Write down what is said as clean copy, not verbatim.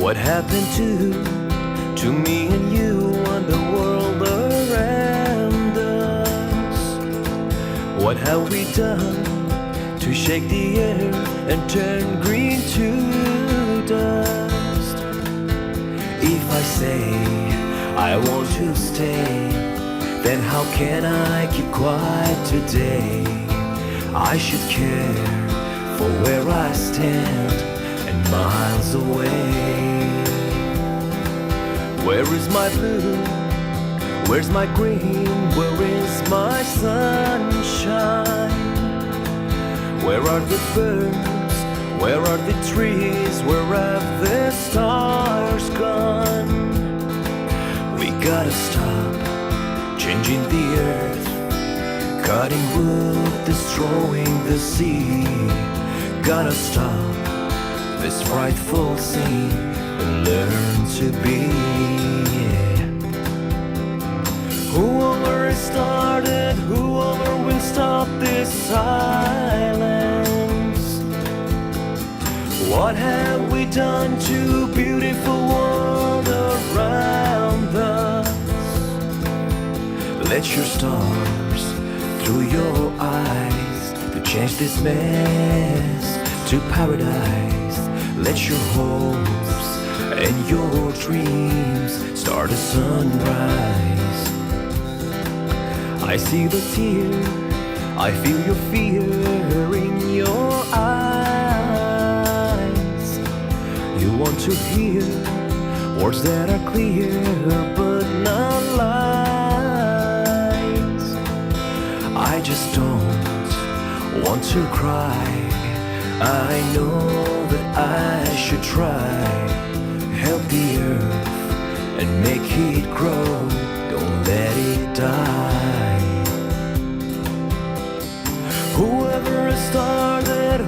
What happened to me and you and the world around us? What have we done to shake the air and turn green to dust? If I say I want to stay, then how can I keep quiet today? I should care for where I stand and miles away. Where is my blue? Where's my green? Where is my sunshine? Where are the birds? Where are the trees? Where have the stars gone? We gotta stop changing the earth, cutting wood, destroying the sea. Gotta stop this frightful scene and learn to be. Whoever started, whoever will stop this silence? What have we done to beautiful world around us? Let your stars through your eyes to change this mess to paradise. Let your hopes and your dreams start a sunrise. I see the tear, I feel your fear in your eyes. You want to hear words that are clear but not lies. I just don't want to cry. I know that I should try. Help the earth and make it grow. Don't let it die. Whoever started,